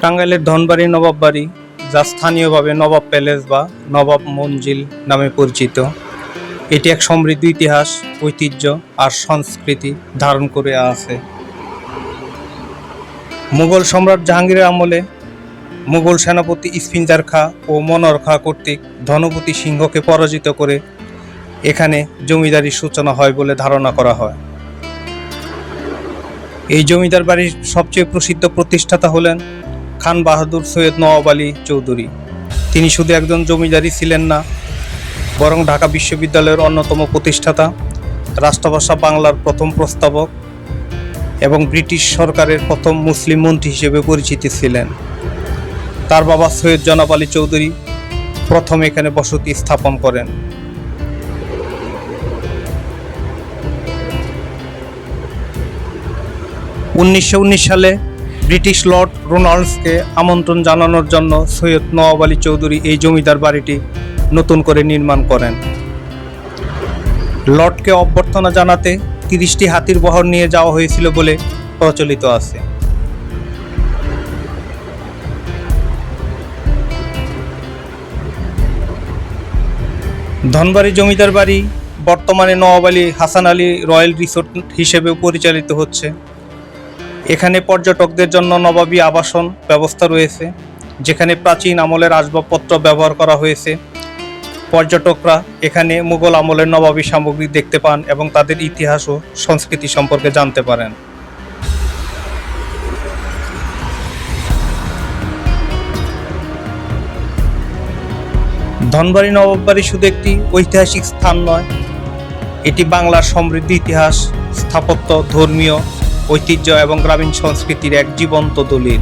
টাঙ্গাইলের ধনবাড়ি নবাব বাড়ি, যা স্থানীয়ভাবে নবাব প্যালেস বা নবাব মঞ্জিল নামে পরিচিত, এটি এক সমৃদ্ধ ইতিহাস, ঐতিহ্য আর সংস্কৃতি ধারণ করে আছে। মুঘল সম্রাট জাহাঙ্গীরের আমলে মুঘল সেনাপতি ইস্ফিনজার খাঁ ও মনোহর খাঁ কর্তৃক ধনপতি সিংহকে পরাজিত করে এখানে জমিদারির সূচনা হয় বলে ধারণা করা হয়। এই জমিদার বাড়ির সবচেয়ে প্রসিদ্ধ প্রতিষ্ঠাতা হলেন খান বাহাদুর সৈয়দ নওয়াব আলী চৌধুরী। তিনি শুধু একজন জমিদারই ছিলেন না, বরং ঢাকা বিশ্ববিদ্যালয়ের অন্যতম প্রতিষ্ঠাতা, রাষ্ট্রভাষা বাংলার প্রথম প্রস্তাবক এবং ব্রিটিশ সরকারের প্রথম মুসলিম মন্ত্রী হিসেবে পরিচিত ছিলেন। তার বাবা সৈয়দ জনাব আলী চৌধুরী প্রথম এখানে বসতি স্থাপন করেন। 1919 সালে ব্রিটিশ লর্ড রোনাল্ডসকে আমন্ত্রণ জানানোর জন্য সৈয়দ নওয়াব আলী চৌধুরী এই জমিদার বাড়িটি নতুন করে নির্মাণ করেন। লর্ডকে অভ্যর্থনা জানাতে 30টি হাতির বহর নিয়ে যাওয়া হয়েছিল বলে প্রচলিত আছে। ধনবাড়ি জমিদার বাড়ি বর্তমানে নওয়াব আলী হাসান আলী রয়্যাল রিসোর্ট হিসেবেও পরিচালিত হচ্ছে। এখানে পর্যটকদের জন্য নবাবী আবাসন ব্যবস্থা রয়েছে, যেখানে প্রাচীন আমলের আসবাবপত্র ব্যবহার করা হয়েছে। পর্যটকরা এখানে মুঘল আমলের নবাবী সামগ্রী দেখতে পান এবং তাদের ইতিহাস ও সংস্কৃতি সম্পর্কে জানতে পারেন। ধনবাড়ি নবাব বাড়ি শুধু একটি ঐতিহাসিক স্থান নয়, এটি বাংলার সমৃদ্ধ ইতিহাস, স্থাপত্য, ধর্মীয় ঐতিহ্য এবং গ্রামীণ সংস্কৃতির এক জীবন্ত দলিল।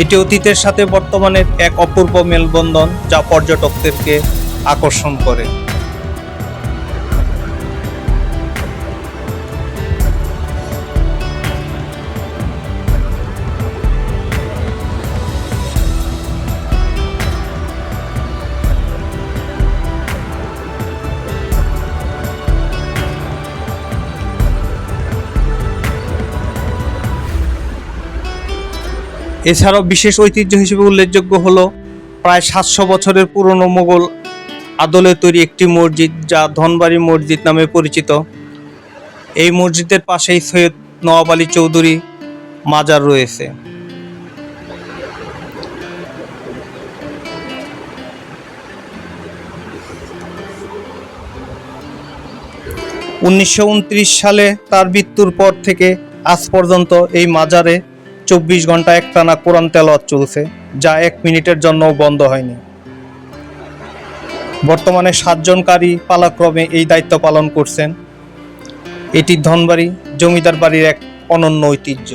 এটি অতীতের সাথে বর্তমানের এক অপূর্ব মেলবন্ধন, যা পর্যটকদেরকে আকর্ষণ করে। এছাড়াও বিশেষ ঐতিহ্য হিসেবে উল্লেখযোগ্য হলো প্রায় 700 বছরের পুরনো মুঘল আদলে তৈরি একটি মসজিদ, যা ধনবাড়ি মসজিদ নামে পরিচিত। এই মসজিদের পাশেই সৈয়দ নওয়াব আলী চৌধুরী মাজার রয়েছে। (1929) সালে তার মৃত্যুর পর থেকে আজ পর্যন্ত এই মাজারে 24 ঘন্টা একটানা কোরআন তেলাওয়াত চলছে, যা 1 মিনিটের জন্যও বন্ধ হয়নি। বর্তমানে 7 জন কারি পালাক্রমে এই দায়িত্ব পালন করছেন। এটি ধনবাড়ি জমিদার বাড়ির এক অনন্য ঐতিহ্য।